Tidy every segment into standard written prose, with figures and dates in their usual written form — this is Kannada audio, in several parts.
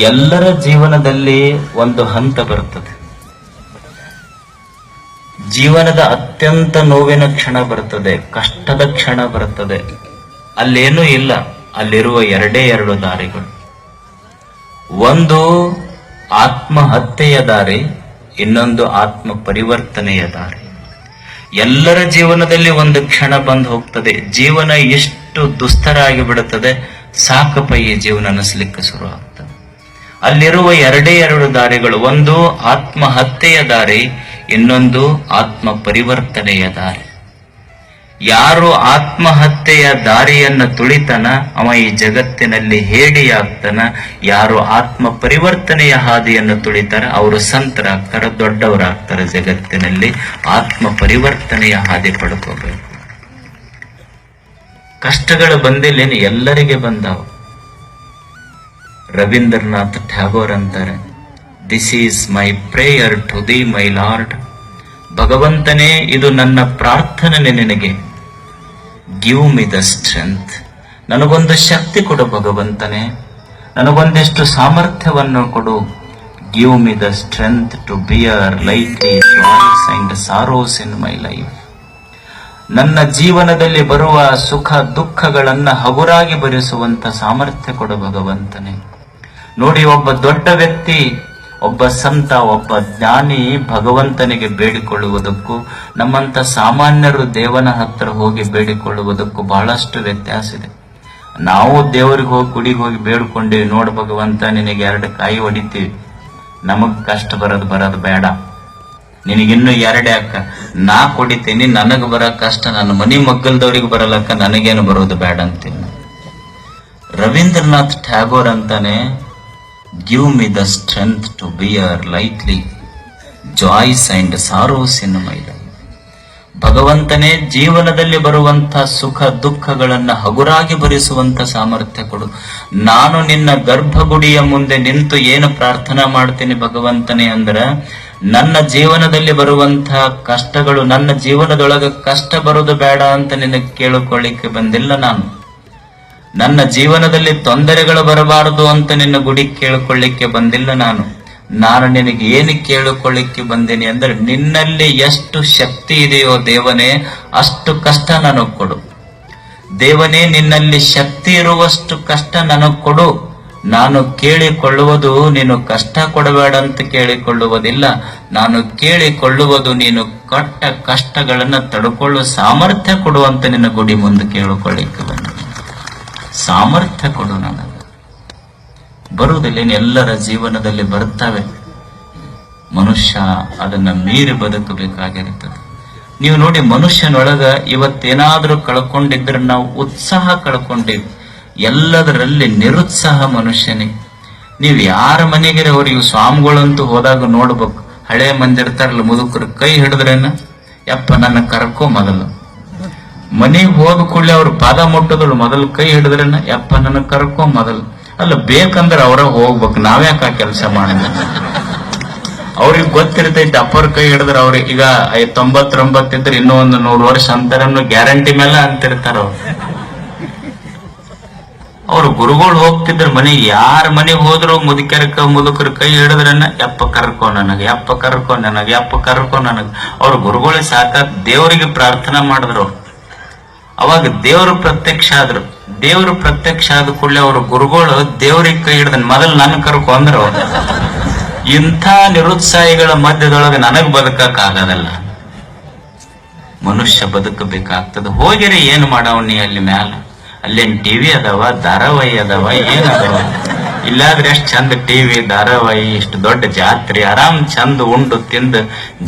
ಎಲ್ಲರ ಜೀವನದಲ್ಲಿ ಒಂದು ಹಂತ ಬರುತ್ತದೆ. ಜೀವನದ ಅತ್ಯಂತ ನೋವಿನ ಕ್ಷಣ ಬರುತ್ತದೆ, ಕಷ್ಟದ ಕ್ಷಣ ಬರುತ್ತದೆ. ಅಲ್ಲೇನೂ ಇಲ್ಲ, ಅಲ್ಲಿರುವ ಎರಡು ದಾರಿಗಳು. ಒಂದು ಆತ್ಮಹತ್ಯೆಯ ದಾರಿ, ಇನ್ನೊಂದು ಆತ್ಮ ಪರಿವರ್ತನೆಯ ದಾರಿ. ಎಲ್ಲರ ಜೀವನದಲ್ಲಿ ಒಂದು ಕ್ಷಣ ಬಂದು ಹೋಗ್ತದೆ, ಜೀವನ ಎಷ್ಟು ದುಸ್ತರ ಆಗಿಬಿಡುತ್ತದೆ, ಸಾಕಪ್ಪ ಈ ಜೀವನ ಅನಿಸ್ಲಿಕ್ಕೆ ಶುರು ಆಗ್ತದೆ. ಅಲ್ಲಿರುವ ಎರಡು ದಾರಿಗಳು, ಒಂದು ಆತ್ಮಹತ್ಯೆಯ ದಾರಿ, ಇನ್ನೊಂದು ಆತ್ಮ ಪರಿವರ್ತನೆಯ ದಾರಿ. ಯಾರು ಆತ್ಮಹತ್ಯೆಯ ದಾರಿಯನ್ನು ತುಳಿತನ ಅವ ಈ ಜಗತ್ತಿನಲ್ಲಿ ಹೇಡಿಯಾಗ್ತಾನ. ಯಾರು ಆತ್ಮ ಪರಿವರ್ತನೆಯ ಹಾದಿಯನ್ನು ತುಳಿತಾರ ಅವರು ಸಂತರಾಗ್ತಾರ, ದೊಡ್ಡವರಾಗ್ತಾರೆ. ಜಗತ್ತಿನಲ್ಲಿ ಆತ್ಮ ಪರಿವರ್ತನೆಯ ಹಾದಿ ಪಡ್ಕೋಬೇಕು. ಕಷ್ಟಗಳು ಬಂದಿಲ್ಲೇನು, ಎಲ್ಲರಿಗೆ ಬಂದಾವ. ರವೀಂದ್ರನಾಥ್ ಟ್ಯಾಗೋರ್ ಅಂತಾರೆ, this is my prayer to the my Lord. ಭಗವಂತನೇ, ಇದು ನನ್ನ ಪ್ರಾರ್ಥನೆ ನಿನಗೆ. Give me the strength. ನನಗೊಂದು ಶಕ್ತಿ ಕೊಡು ಭಗವಂತನೇ, ನನಗೊಂದಿಷ್ಟು ಸಾಮರ್ಥ್ಯವನ್ನು ಕೊಡು. Give me the strength to bear lightly joys and sorrows in my life. ನನ್ನ ಜೀವನದಲ್ಲಿ ಬರುವ ಸುಖ ದುಃಖಗಳನ್ನ ಹಗುರಾಗಿ ಭರಿಸುವಂತ ಸಾಮರ್ಥ್ಯ ಕೊಡು ಭಗವಂತನೇ. ನೋಡಿ, ಒಬ್ಬ ದೊಡ್ಡ ವ್ಯಕ್ತಿ, ಒಬ್ಬ ಸಂತ, ಒಬ್ಬ ಜ್ಞಾನಿ ಭಗವಂತನಿಗೆ ಬೇಡಿಕೊಳ್ಳುವುದಕ್ಕೂ ನಮ್ಮಂತ ಸಾಮಾನ್ಯರು ದೇವನ ಹತ್ರ ಹೋಗಿ ಬೇಡಿಕೊಳ್ಳುವುದಕ್ಕೂ ಬಹಳಷ್ಟು ವ್ಯತ್ಯಾಸ ಇದೆ. ನಾವು ದೇವರಿಗೆ ಹೋಗಿ ಗುಡಿಗೆ ಹೋಗಿ ಬೇಡ್ಕೊಂಡೇವಿ, ನೋಡು ಭಗವಂತ ನಿನಗೆ 2 ಕಾಯಿ ಹೊಡಿತೀವಿ, ನಮಗ್ ಕಷ್ಟ ಬರೋದು ಬೇಡ, ನಿನಗಿನ್ನು 2 ಯಾಕ, ನಾ ಕೊಡಿತೀನಿ, ನನಗ್ ಬರೋ ಕಷ್ಟ ನನ್ನ ಮನಿ ಮಗ್ಗಲ್ದವ್ರಿಗೆ ಬರಲಕ್ಕ, ನನಗೇನು ಬರೋದು ಬೇಡ ಅಂತೀನಿ. ರವೀಂದ್ರನಾಥ್ ಟ್ಯಾಗೋರ್ ಅಂತಾನೆ, give me the strength to bear lightly joys and sorrows in my life. ಭಗವಂತನೇ, ಜೀವನದಲ್ಲಿ ಬರುವಂತ ಸುಖ ದುಃಖಗಳನ್ನ ಹಗುರಾಗಿ ಭರಿಸುವಂತ ಸಾಮರ್ಥ್ಯ ಕೊಡು. ನಾನು ನಿನ್ನ ಗರ್ಭಗುಡಿಯ ಮುಂದೆ ನಿಂತು ಏನು ಪ್ರಾರ್ಥನಾ ಮಾಡ್ತೀನಿ ಭಗವಂತನೇ ಅಂದ್ರ, ನನ್ನ ಜೀವನದಲ್ಲಿ ಬರುವಂತಹ ಕಷ್ಟಗಳು, ನನ್ನ ಜೀವನದೊಳಗ ಕಷ್ಟ ಬರೋದು ಬೇಡ ಅಂತ ನಿನಗೆ ಕೇಳಿಕೊಳ್ಳಿಕ್ಕೆ ಬಂದಿಲ್ಲ ನಾನು. ನನ್ನ ಜೀವನದಲ್ಲಿ ತೊಂದರೆಗಳು ಬರಬಾರದು ಅಂತ ನಿನ್ನ ಗುಡಿ ಕೇಳಿಕೊಳ್ಳಿಕ್ಕೆ ಬಂದಿಲ್ಲ ನಾನು ನಿನಗೆ ಏನು ಕೇಳಿಕೊಳ್ಳಿಕ್ಕೆ ಬಂದೀನಿ ಅಂದ್ರೆ, ನಿನ್ನಲ್ಲಿ ಎಷ್ಟು ಶಕ್ತಿ ಇದೆಯೋ ದೇವನೇ, ಅಷ್ಟು ಕಷ್ಟ ನನಗ್ ಕೊಡು. ದೇವನೇ, ನಿನ್ನಲ್ಲಿ ಶಕ್ತಿ ಇರುವಷ್ಟು ಕಷ್ಟ ನನಗ್ ಕೊಡು. ನಾನು ಕೇಳಿಕೊಳ್ಳುವುದು ನೀನು ಕಷ್ಟ ಕೊಡಬೇಡ ಅಂತ ಕೇಳಿಕೊಳ್ಳುವುದಿಲ್ಲ, ನಾನು ಕೇಳಿಕೊಳ್ಳುವುದು ನೀನು ಕಷ್ಟಗಳನ್ನ ತಡ್ಕೊಳ್ಳುವ ಸಾಮರ್ಥ್ಯ ಕೊಡು ಅಂತ ನಿನ್ನ ಗುಡಿ ಮುಂದೆ ಕೇಳಿಕೊಳ್ಳಿಕ್ಕೆ ಬಂದ. ಸಾಮರ್ಥ್ಯ ಕೊಡು ನನಗೆ. ಬರುವುದಿಲ್ಲ, ಎಲ್ಲರ ಜೀವನದಲ್ಲಿ ಬರ್ತವೆ. ಮನುಷ್ಯ ಅದನ್ನ ಮೀರಿ ಬದುಕಬೇಕಾಗಿರ್ತದೆ. ನೀವು ನೋಡಿ, ಮನುಷ್ಯನೊಳಗ ಇವತ್ತೇನಾದ್ರೂ ಕಳ್ಕೊಂಡಿದ್ರೆ ನಾವು ಉತ್ಸಾಹ ಕಳ್ಕೊಂಡಿವಿ, ಎಲ್ಲದರಲ್ಲಿ ನಿರುತ್ಸಾಹ ಮನುಷ್ಯನಿಗೆ. ನೀವು ಯಾರ ಮನೆಗೆ ಅವ್ರಿಗೆ ಸ್ವಾಮಿಗಳಂತೂ ಹೋದಾಗ ನೋಡ್ಬೇಕು, ಹಳೆ ಮಂದಿರ್ತಾರಲ್ಲ ಮುದುಕರು, ಕೈ ಹಿಡಿದ್ರೇನ ಯಪ್ಪ ನನ್ನ ಕರ್ಕೋ ಮೊದಲು. ಮನೆಗೆ ಹೋದ ಕೂಡಲೇ ಅವ್ರ ಪಾದ ಮುಟ್ಟೋದಳು, ಮೊದಲು ಕೈ ಹಿಡಿದ್ರೇನ ಯಪ್ಪ ನನ್ನ ಕರ್ಕೋ ಮೊದಲು. ಅಲ್ಲ, ಬೇಕಂದ್ರೆ ಅವರ ಹೋಗ್ಬೇಕು, ನಾವ್ಯಾಕ ಆ ಕೆಲಸ ಮಾಡಿದ. ಅವ್ರಿಗೆ ಗೊತ್ತಿರ್ತೈತಿ, ಅಪ್ಪರ ಕೈ ಹಿಡಿದ್ರೆ ಅವ್ರಿಗೆ ಈಗ 99 ಇದ್ರೆ ಇನ್ನೂ ಒಂದು 100 ವರ್ಷ ಅಂತಾರನ್ನು ಗ್ಯಾರಂಟಿ ಮೇಲೆ ಅಂತಿರ್ತಾರ ಅವ್ರು. ಗುರುಗಳು ಹೋಗ್ತಿದ್ರ ಮನೆಗೆ, ಯಾರ ಮನೆಗೆ ಹೋದ್ರು ಮುದುಕರ ಕೈ ಹಿಡಿದ್ರನ್ನ ಯಪ್ಪ ಕರ್ಕೋ ನನಗೆ, ಯಪ್ಪ ಕರ್ಕೋ ನನಗೆ, ಯಪ್ಪ ಕರ್ಕೋ ನನಗೆ. ಅವ್ರ ಗುರುಗಳಿಗೆ ಸಾಕಾಗ ದೇವರಿಗೆ ಪ್ರಾರ್ಥನಾ ಮಾಡಿದ್ರು. ಅವಾಗ ದೇವರು ಪ್ರತ್ಯಕ್ಷ ಆದ್ರು. ದೇವರು ಪ್ರತ್ಯಕ್ಷ ಆದ ಕೂಡಲೇ ಅವ್ರ ಗುರುಗಳು ದೇವ್ರಿಗೆ ಕೈ ಹಿಡ್ದನ್, ಮೊದಲು ನನ್ನ ಕರ್ಕೊ ಅಂದ್ರ. ಇಂಥ ನಿರುತ್ಸಾಹಿಗಳ ಮಧ್ಯದೊಳಗೆ ನನಗ್ ಬದುಕಕ್ ಆಗೋದಲ್ಲ. ಮನುಷ್ಯ ಬದುಕಬೇಕಾಗ್ತದ. ಹೋಗಿರಿ, ಏನ್ ಮಾಡವನಿ ಅಲ್ಲಿ ಮ್ಯಾಲ? ಅಲ್ಲೇನ್ ಟಿವಿ ಅದಾವ, ಧಾರಾವಾಹಿ ಅದಾವ, ಏನದಾವ? ಇಲ್ಲಾದ್ರೆ ಎಷ್ಟು ಚಂದ ಟಿವಿ ಧಾರಾವಾಹಿ, ಇಷ್ಟು ದೊಡ್ಡ ಜಾತ್ರೆ, ಆರಾಮ್ ಚಂದ ಉಂಡು ತಿಂದು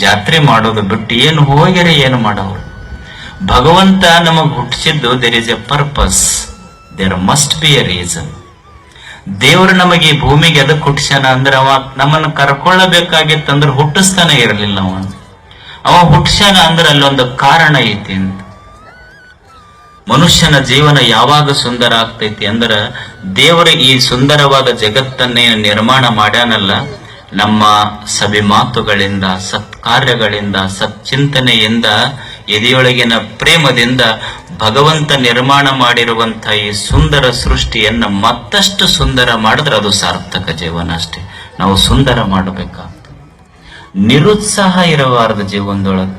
ಜಾತ್ರೆ ಮಾಡೋದು ಬಿಟ್ಟು ಏನು ಹೋಗಿರಿ, ಏನು ಮಾಡವ್ರು? ಭಗವಂತ ನಮಗ್ ಹುಟ್ಟಿಸಿದ್ದು, there is a purpose, there must be a reason. ದೇವರು ನಮಗೆ ಈ ಭೂಮಿಗೆ ಎದಕ್ ಹುಟ್ಟಿಸ್ಯಾನ ಅಂದ್ರೆ, ಅವ ನಮ್ಮನ್ನು ಕರ್ಕೊಳ್ಳಬೇಕಾಗಿತ್ತಂದ್ರೆ ಹುಟ್ಟಿಸ್ತಾನೆ ಇರಲಿಲ್ಲ. ಅವ ಹುಟ್ಟಿಸ್ಯಾನ ಅಂದ್ರೆ ಅಲ್ಲೊಂದು ಕಾರಣ ಐತಿ ಅಂತ. ಮನುಷ್ಯನ ಜೀವನ ಯಾವಾಗ ಸುಂದರ ಆಗ್ತೈತಿ ಅಂದ್ರೆ, ದೇವರು ಈ ಸುಂದರವಾದ ಜಗತ್ತನ್ನೇ ನಿರ್ಮಾಣ ಮಾಡ್ಯಾನಲ್ಲ, ನಮ್ಮ ಸಭೆ ಮಾತುಗಳಿಂದ, ಸತ್ಕಾರ್ಯಗಳಿಂದ, ಸಚ್ಚಿಂತನೆಯಿಂದ, ಎದೆಯೊಳಗಿನ ಪ್ರೇಮದಿಂದ ಭಗವಂತ ನಿರ್ಮಾಣ ಮಾಡಿರುವಂತ ಈ ಸುಂದರ ಸೃಷ್ಟಿಯನ್ನ ಮತ್ತಷ್ಟು ಸುಂದರ ಮಾಡಿದ್ರೆ ಅದು ಸಾರ್ಥಕ ಜೀವನ ಅಷ್ಟೇ. ನಾವು ಸುಂದರ ಮಾಡಬೇಕಾಗ್ತದೆ. ನಿರುತ್ಸಾಹ ಇರಬಾರದು ಜೀವನದೊಳಗೆ.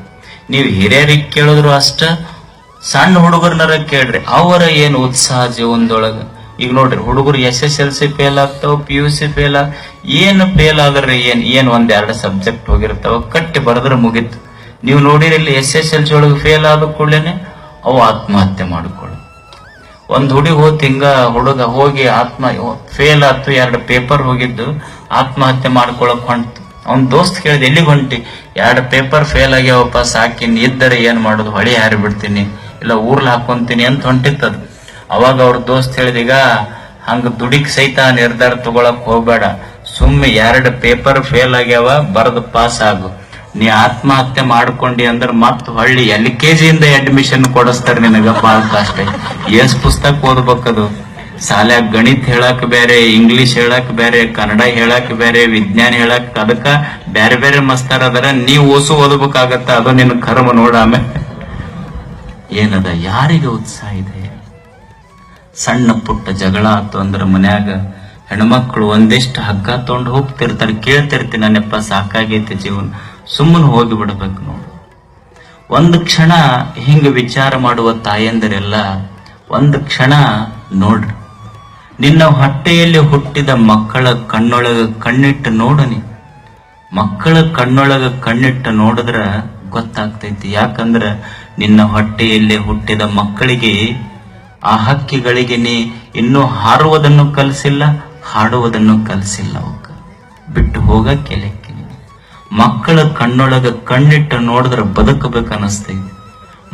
ನೀವು ಹಿರಿಯರಿಗೆ ಕೇಳಿದ್ರು ಅಷ್ಟ, ಸಣ್ಣ ಹುಡುಗರನ್ನಾರ ಕೇಳ್ರಿ, ಅವರ ಏನು ಉತ್ಸಾಹ ಜೀವನದೊಳಗ. ಈಗ ನೋಡ್ರಿ, ಹುಡುಗರು SSLC ಫೇಲ್ ಆಗ್ತಾವ, PUC ಫೇಲ್ ಏನು ಫೇಲ್ ಆದ್ರೆ ಏನ್ ಒಂದೆರಡು ಸಬ್ಜೆಕ್ಟ್ ಹೋಗಿರ್ತಾವ, ಕಟ್ಟಿ ಬರೆದ್ರೆ ಮುಗೀತು. ನೀವು ನೋಡಿರಲ್ಲಿ SSLC ಒಳಗೆ ಫೇಲ್ ಆದ ಕೂಡಲೇನೆ ಅವು ಆತ್ಮಹತ್ಯೆ ಮಾಡಿಕೊಳ್ಳು. ಒಂದ್ ಹುಡುಗ ಹೋಗಿ ಫೇಲ್ ಆತು, 2 ಪೇಪರ್ ಹೋಗಿದ್ದು ಆತ್ಮಹತ್ಯೆ ಮಾಡ್ಕೊಳಕ್ ಹೊಂಟು. ಅವ್ನ ದೋಸ್ತ್ ಕೇಳಿದ, ಎಲ್ಲಿಗೆ ಹೊಂಟಿ? 2 ಪೇಪರ್ ಫೇಲ್ ಆಗ್ಯಾವಪ್ಪ, ಸಾಕಿನ್ ಇದ್ದರೆ ಏನ್ ಮಾಡೋದು, ಹೊಳಿ ಹಾರಿ ಬಿಡ್ತೀನಿ, ಇಲ್ಲ ಊರ್ಲ್ ಹಾಕೊಂತೀನಿ ಅಂತ ಹೊಂಟಿತ್ತದು. ಅವಾಗ ಅವ್ರ ದೋಸ್ತ್ ಹೇಳಿದೀಗ, ಹಂಗ ದುಡಿಕ್ ಸಹಿತ ನಿರ್ಧಾರ ತಗೊಳಕ್ ಹೋಗ್ಬೇಡ, ಸುಮ್ಮನೆ 2 ಪೇಪರ್ ಫೇಲ್ ಆಗ್ಯಾವ, ಬರೆದು ಪಾಸ್ ಆಗು. ನೀ ಆತ್ಮಹತ್ಯೆ ಮಾಡ್ಕೊಂಡಿ ಅಂದ್ರೆ ಮತ್ ಹೊಳ್ಳಿ LKG ಇಂದ ಅಡ್ಮಿಷನ್ ಕೊಡಿಸ್ತಾರೆ ನಿನಗ. ಬಾಳ ಕಷ್ಟ. ಎಷ್ಟ್ ಪುಸ್ತಕ ಓದ್ಬೇಕದು. ಶಾಲ್ಯಾಗ ಗಣಿತ ಹೇಳಕ್ ಬೇರೆ, ಇಂಗ್ಲಿಷ್ ಹೇಳಕ್ ಬೇರೆ, ಕನ್ನಡ ಹೇಳಕ್ ಬೇರೆ, ವಿಜ್ಞಾನ ಹೇಳಕ್, ಅದಕ್ಕ ಬೇರೆ ಬೇರೆ ಮಸ್ತಾರ ಅದರ. ನೀವ್ ಓದ್ಬೇಕಾಗತ್ತ, ಅದು ನಿನ್ ಕರ್ಮ ನೋಡ. ಆಮೇಲೆ ಏನದ, ಯಾರಿಗೆ ಉತ್ಸಾಹ ಇದೆ? ಸಣ್ಣ ಪುಟ್ಟ ಜಗಳ ಆತು ಅಂದ್ರೆ ಮನ್ಯಾಗ ಹೆಣ್ಮಕ್ಳು ಒಂದಿಷ್ಟು ಹಗ್ಗ ತಗೊಂಡು ಹೋಗ್ತಿರ್ತಾರೆ. ಕೇಳ್ತಿರ್ತೀನಿ, ನನ್ನಪ್ಪ ಸಾಕಾಗೈತೆ ಜೀವನ, ಸುಮ್ಮನೆ ಹೋಗಿ ಬಿಡ್ಬೇಕು ನೋಡು. ಒಂದು ಕ್ಷಣ ಹಿಂಗ ವಿಚಾರ ಮಾಡುವ ತಾಯಂದರೆಲ್ಲ ಒಂದು ಕ್ಷಣ ನೋಡ್ರಿ, ನಿನ್ನ ಹೊಟ್ಟೆಯಲ್ಲಿ ಹುಟ್ಟಿದ ಮಕ್ಕಳ ಕಣ್ಣೊಳಗ ಕಣ್ಣಿಟ್ಟು ನೋಡನಿ. ಮಕ್ಕಳ ಕಣ್ಣೊಳಗ ಕಣ್ಣಿಟ್ಟು ನೋಡಿದ್ರ ಗೊತ್ತಾಗ್ತೈತಿ. ಯಾಕಂದ್ರ ನಿನ್ನ ಹೊಟ್ಟೆಯಲ್ಲಿ ಹುಟ್ಟಿದ ಮಕ್ಕಳಿಗೆ, ಆ ಹಕ್ಕಿಗಳಿಗೆ ನೀ ಇನ್ನೂ ಹಾರುವುದನ್ನು ಕಲಿಸಿಲ್ಲ, ಹಾಡುವುದನ್ನು ಕಲಿಸಿಲ್ಲ. ಅವಕ್ಕ ಬಿಟ್ಟು ಹೋಗಕ್ಕೆ ಲೆಕ್ಕ. ಮಕ್ಕಳ ಕಣ್ಣೊಳಗ ಕಣ್ಣಿಟ್ಟು ನೋಡಿದ್ರೆ ಬದುಕಬೇಕು ಅನಿಸ್ತೈತಿ.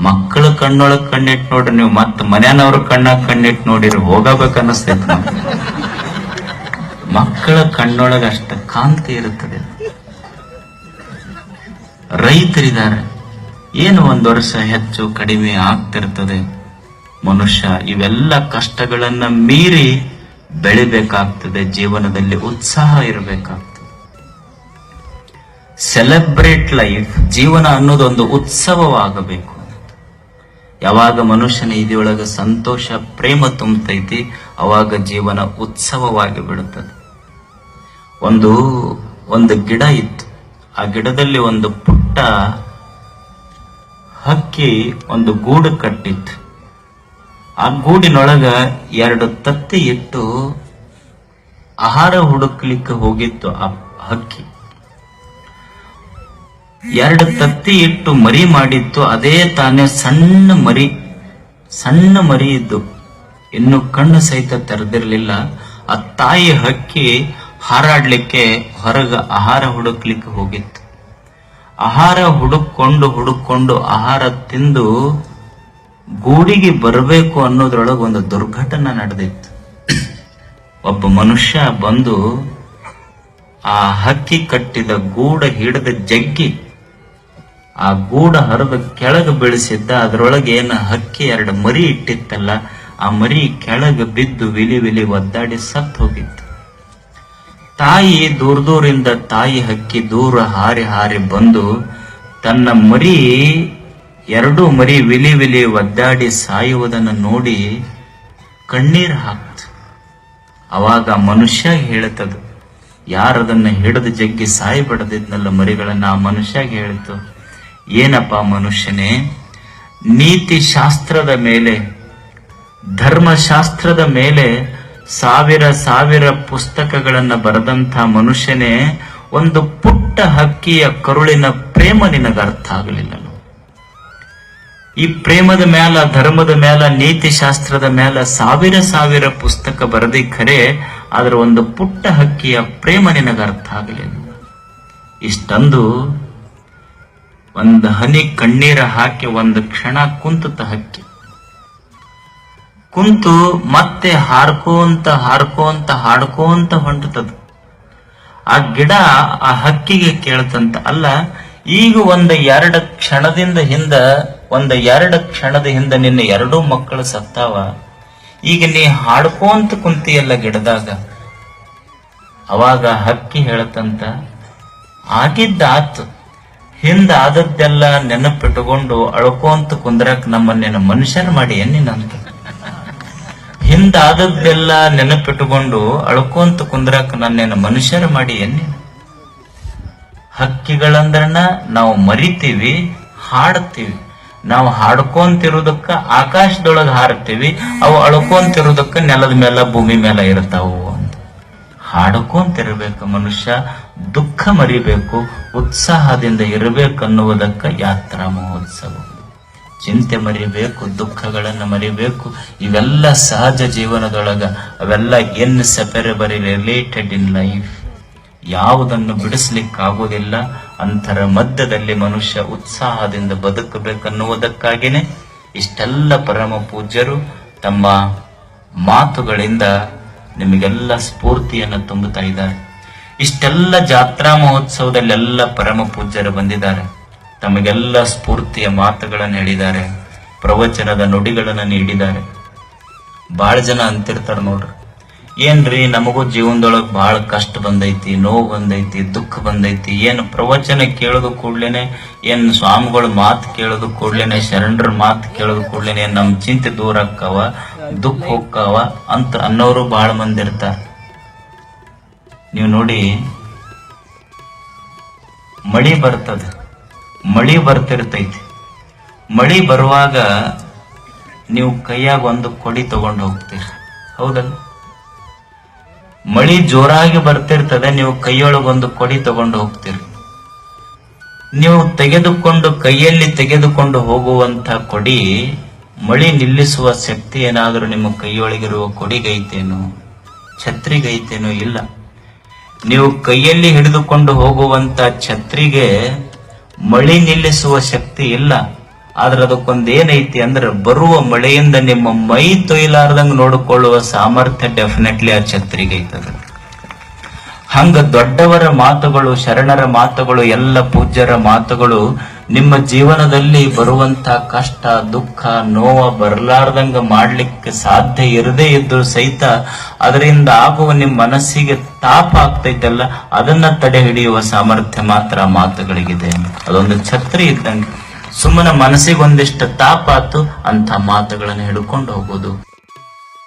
ಮಕ್ಕಳ ಕಣ್ಣೊಳಗ ಕಣ್ಣಿಟ್ಟು ನೋಡ್ರಿ, ನೀವು ಮತ್ತ ಮನ್ಯಾನವ್ರ ಕಣ್ಣಾಗ ಕಣ್ಣಿಟ್ಟು ನೋಡಿರಿ ಹೋಗಬೇಕು ಅನಿಸ್ತೈತಿ. ಮಕ್ಕಳ ಕಣ್ಣೊಳಗ ಅಷ್ಟ ಕಾಂತಿ ಇರುತ್ತದೆ. ರೈತರಿದ್ದಾರೆ, ಏನು 1 ವರ್ಷ ಹೆಚ್ಚು ಕಡಿಮೆ ಆಗ್ತಿರ್ತದೆ. ಮನುಷ್ಯ ಇವೆಲ್ಲ ಕಷ್ಟಗಳನ್ನ ಮೀರಿ ಬೆಳಿಬೇಕಾಗ್ತದೆ. ಜೀವನದಲ್ಲಿ ಉತ್ಸಾಹ ಇರಬೇಕಾಗ್ತದೆ. Celebrate life. ಜೀವನ ಅನ್ನೋದೊಂದು ಉತ್ಸವವಾಗಬೇಕು. ಯಾವಾಗ ಮನುಷ್ಯನ ಇದೆಯೊಳಗ ಸಂತೋಷ, ಪ್ರೇಮ ತುಂಬತೈತಿ, ಅವಾಗ ಜೀವನ ಉತ್ಸವವಾಗಿ ಬಿಡುತ್ತದೆ. ಒಂದು ಗಿಡ ಇತ್ತು. ಆ ಗಿಡದಲ್ಲಿ ಒಂದು ಪುಟ್ಟ ಹಕ್ಕಿ ಒಂದು ಗೂಡು ಕಟ್ಟಿತ್ತು. ಆ ಗೂಡಿನೊಳಗ 2 ತತ್ತಿ ಇಟ್ಟು ಆಹಾರ ಹುಡುಕ್ಲಿಕ್ಕೆ ಹೋಗಿತ್ತು. ಆ ಹಕ್ಕಿ 2 ತತ್ತಿ ಇಟ್ಟು ಮರಿ ಮಾಡಿತ್ತು. ಅದೇ ತಾನೇ ಸಣ್ಣ ಮರಿ ಇದ್ದು, ಇನ್ನು ಕಣ್ಣು ಸಹಿತ ತೆರೆದಿರ್ಲಿಲ್ಲ. ಆ ತಾಯಿ ಹಕ್ಕಿ ಹಾರಾಡ್ಲಿಕ್ಕೆ ಹೊರಗ ಆಹಾರ ಹುಡುಕ್ಲಿಕ್ಕೆ ಹೋಗಿತ್ತು. ಆಹಾರ ಹುಡುಕೊಂಡು ಆಹಾರ ತಿಂದು ಗೂಡಿಗೆ ಬರಬೇಕು ಅನ್ನೋದ್ರೊಳಗೆ ಒಂದು ದುರ್ಘಟನೆ ನಡೆದಿತ್ತು. ಒಬ್ಬ ಮನುಷ್ಯ ಬಂದು ಆ ಹಕ್ಕಿ ಕಟ್ಟಿದ ಗೂಡ ಹಿಡಿದ ಜಗ್ಗಿ ಆ ಗೂಡ ಹರಿದ ಕೆಳಗೆ ಬೀಳಿಸಿದ್ದ. ಅದರೊಳಗೆ ಏನು ಹಕ್ಕಿ 2 ಮರಿ ಇಟ್ಟಿತ್ತಲ್ಲ, ಆ ಮರಿ ಕೆಳಗೆ ಬಿದ್ದು ವಿಲಿ ಒದ್ದಾಡಿ ಸತ್ತು ಹೋಗಿತ್ತು. ತಾಯಿ ದೂರದಿಂದ ತಾಯಿ ಹಕ್ಕಿ ದೂರ ಹಾರಿ ಬಂದು ತನ್ನ ಮರಿ 2 ಮರಿ ವಿಲಿ ಒದ್ದಾಡಿ ಸಾಯುವುದನ್ನು ನೋಡಿ ಕಣ್ಣೀರು ಹಾಕ್ತು. ಅವಾಗ ಮನುಷ್ಯ ಹೇಳ್ತದ, ಯಾರದನ್ನ ಹಿಡಿದು ಜಗ್ಗಿ ಸಾಯಿ ಬಿಡದಿದ್ನಲ್ಲ ಮರಿಗಳನ್ನ, ಆ ಮನುಷ್ಯ ಹೇಳ್ತು, ಏನಪ್ಪ ಮನುಷ್ಯನೇ, ನೀತಿ ಶಾಸ್ತ್ರದ ಮೇಲೆ, ಧರ್ಮಶಾಸ್ತ್ರದ ಮೇಲೆ ಸಾವಿರ ಪುಸ್ತಕಗಳನ್ನ ಬರೆದಂಥ ಮನುಷ್ಯನೇ, ಒಂದು ಪುಟ್ಟ ಹಕ್ಕಿಯ ಕರುಳಿನ ಪ್ರೇಮ ನಿನಗ ಅರ್ಥ ಆಗಲಿಲ್ಲ. ಈ ಪ್ರೇಮದ ಮೇಲ, ಧರ್ಮದ ಮೇಲ, ನೀತಿ ಶಾಸ್ತ್ರದ ಮೇಲ ಸಾವಿರ ಪುಸ್ತಕ ಬರೆದಿ ಖರೆ, ಆದ್ರೆ ಒಂದು ಪುಟ್ಟ ಹಕ್ಕಿಯ ಪ್ರೇಮ ನಿನಗ ಅರ್ಥ ಆಗಲಿಲ್ಲ. ಇಷ್ಟಂದು ಒಂದು ಹನಿ ಕಣ್ಣೀರ ಹಾಕಿ ಒಂದು ಕ್ಷಣ ಕುಂತ ಹಕ್ಕಿ. ಕುಂತು ಮತ್ತೆ ಹಾಡ್ಕೋಂತ ಹೊಂಟದ. ಆ ಗಿಡ ಆ ಹಕ್ಕಿಗೆ ಕೇಳ್ತಂತ, ಅಲ್ಲ ಈಗ ಒಂದು 2 ಕ್ಷಣದಿಂದ ನಿನ್ನ 2 ಮಕ್ಕಳು ಸತ್ತಾವ, ಈಗ ನೀ ಹಾಡ್ಕೋಂತ ಕುಂತಿಯಲ್ಲ ಗಿಡದಾಗ. ಅವಾಗ ಹಕ್ಕಿ ಹೇಳ್ತಂತ, ಆಗಿದ್ದಾತು, ಹಿಂದಾದದ್ದೆಲ್ಲ ನೆನಪಿಟ್ಟುಕೊಂಡು ಅಳ್ಕೊಂತ ಕುಂದ್ರಕ್ ನಮ್ಮನ್ನೇನು ಮನುಷ್ಯರ್ ಮಾಡಿ ಏನಿನಂತ. ಹಿಂದಾದದ್ದೆಲ್ಲ ನೆನಪಿಟ್ಟುಕೊಂಡು ಅಳ್ಕೊಂತ ಕುಂದ್ರಕ್ ನನ್ನೇನು ಮನುಷ್ಯರ್ ಮಾಡಿ ಏನಿನ. ಹಕ್ಕಿಗಳಂದ್ರನ ನಾವು ಮರಿತೀವಿ, ಹಾಡ್ತೀವಿ. ನಾವು ಹಾಡ್ಕೊಂತಿರುವುದಕ್ಕ ಆಕಾಶದೊಳಗೆ ಹಾರ್ತೀವಿ, ಅವು ಅಳ್ಕೊಂತಿರುವುದಕ್ಕ ನೆಲದ ಮೇಲೆ ಭೂಮಿ ಮೇಲೆ ಇರ್ತಾವು ಅಂತ. ಹಾಡ್ಕೊಂತಿರ್ಬೇಕು ಮನುಷ್ಯ, ದುಃಖ ಮರಿಬೇಕು, ಉತ್ಸಾಹದಿಂದ ಇರಬೇಕನ್ನುವುದಕ್ಕ ಯಾತ್ರಾ ಮಹೋತ್ಸವ. ಚಿಂತೆ ಮರಿಬೇಕು, ದುಃಖಗಳನ್ನ ಮರಿಬೇಕು. ಇವೆಲ್ಲ ಸಹಜ ಜೀವನದೊಳಗ, ಅವೆಲ್ಲ ಇನ್ಸೆಪರೇಬಲ್ ರಿಲೇಟೆಡ್ ಇನ್ ಲೈಫ್. ಯಾವುದನ್ನು ಬಿಡಿಸ್ಲಿಕ್ಕಾಗುವುದಿಲ್ಲ. ಅಂತರ ಮಧ್ಯದಲ್ಲಿ ಮನುಷ್ಯ ಉತ್ಸಾಹದಿಂದ ಬದುಕಬೇಕನ್ನುವುದಕ್ಕಾಗಿನೇ ಇಷ್ಟೆಲ್ಲ ಪರಮ ಪೂಜ್ಯರು ತಮ್ಮ ಮಾತುಗಳಿಂದ ನಿಮಗೆಲ್ಲ ಸ್ಫೂರ್ತಿಯನ್ನು ತುಂಬುತ್ತಾ ಇದ್ದಾರೆ. ಇಷ್ಟೆಲ್ಲ ಜಾತ್ರಾ ಮಹೋತ್ಸವದಲ್ಲೆಲ್ಲ ಪರಮ ಪೂಜ್ಯರು ಬಂದಿದ್ದಾರೆ, ತಮಗೆಲ್ಲ ಸ್ಫೂರ್ತಿಯ ಮಾತುಗಳನ್ನು ಹೇಳಿದ್ದಾರೆ, ಪ್ರವಚನದ ನುಡಿಗಳನ್ನು ನೀಡಿದ್ದಾರೆ. ಬಹಳ ಜನ ಅಂತಿರ್ತಾರ ನೋಡ್ರಿ, ಏನ್ರಿ ನಮಗೂ ಜೀವನದೊಳಗ್ ಬಹಳ ಕಷ್ಟ ಬಂದೈತಿ, ನೋವು ಬಂದೈತಿ, ದುಃಖ ಬಂದೈತಿ, ಏನು ಪ್ರವಚನ ಕೇಳೋದು ಕೂಡ್ಲೇನೆ, ಏನ್ ಸ್ವಾಮಿಗಳ ಮಾತು ಕೇಳೋದು ಕೂಡ್ಲೇನೆ, ಶರಣರ ಮಾತು ಕೇಳೋದು ಕೂಡ್ಲೇನೆ ನಮ್ ಚಿಂತೆ ದೂರ ಆಕ್ಕವ, ದುಃಖ ಹೋಗ್ತಾವ ಅಂತ ಅನ್ನೋರು ಬಹಳ ಮಂದಿ ಇರ್ತಾರ. ನೀವು ನೋಡಿ, ಮಳಿ ಬರ್ತದ, ಮಳಿ ಬರ್ತಿರ್ತೈತಿ. ಮಳಿ ಬರುವಾಗ ನೀವು ಕೈಯಾಗ ಒಂದು ಕೊಡಿ ತಗೊಂಡು ಹೋಗ್ತೀರಿ, ಹೌದಲ್ಲ? ಮಳಿ ಜೋರಾಗಿ ಬರ್ತಿರ್ತದೆ, ನೀವು ಕೈಯೊಳಗೊಂದು ಕೊಡಿ ತಗೊಂಡು ಹೋಗ್ತೀರಿ. ನೀವು ಕೈಯಲ್ಲಿ ತೆಗೆದುಕೊಂಡು ಹೋಗುವಂತ ಕೊಡಿ ಮಳಿ ನಿಲ್ಲಿಸುವ ಶಕ್ತಿ ಏನಾದರೂ ನಿಮ್ಮ ಕೈಯೊಳಗಿರುವ ಕೊಡಿಗೈತೇನೋ, ಛತ್ರಿಗೈತೇನೋ? ಇಲ್ಲ. ನೀವು ಕೈಯಲ್ಲಿ ಹಿಡಿದುಕೊಂಡು ಹೋಗುವಂತ ಛತ್ರಿಗೆ ಮಳಿ ನಿಲ್ಲಿಸುವ ಶಕ್ತಿ ಇಲ್ಲ. ಆದ್ರೆ ಅದಕ್ಕೊಂದೇನೈತಿ ಅಂದ್ರೆ, ಬರುವ ಮಳೆಯಿಂದ ನಿಮ್ಮ ಮೈ ತೊಯ್ಲಾರ್ದಂಗ್ ನೋಡಿಕೊಳ್ಳುವ ಸಾಮರ್ಥ್ಯ ಡೆಫಿನೆಟ್ಲಿ ಆ ಛತ್ರಿಗೆ ಐತದ. ಹಂಗ ದೊಡ್ಡವರ ಮಾತುಗಳು, ಶರಣರ ಮಾತುಗಳು, ಎಲ್ಲ ಪೂಜ್ಯರ ಮಾತುಗಳು ನಿಮ್ಮ ಜೀವನದಲ್ಲಿ ಬರುವಂತ ಕಷ್ಟ, ದುಃಖ, ನೋವ ಬರಲಾರ್ದಂಗ ಮಾಡ್ಲಿಕ್ಕೆ ಸಾಧ್ಯ ಇರದೇ ಇದ್ರು ಸಹಿತ ಅದರಿಂದ ಆಗುವ ನಿಮ್ಮ ಮನಸ್ಸಿಗೆ ತಾಪ ಆಗ್ತೈತಲ್ಲ, ಅದನ್ನ ತಡೆ ಹಿಡಿಯುವ ಸಾಮರ್ಥ್ಯ ಮಾತ್ರ ಮಾತುಗಳಿಗಿದೆ. ಅದೊಂದು ಛತ್ರಿ ಇದ್ದಂಗೆ. ಸುಮ್ಮನೆ ಮನಸ್ಸಿಗೆ ಒಂದಿಷ್ಟು ತಾಪಾತು ಅಂತ ಮಾತುಗಳನ್ನು ಹಿಡ್ಕೊಂಡು ಹೋಗೋದು.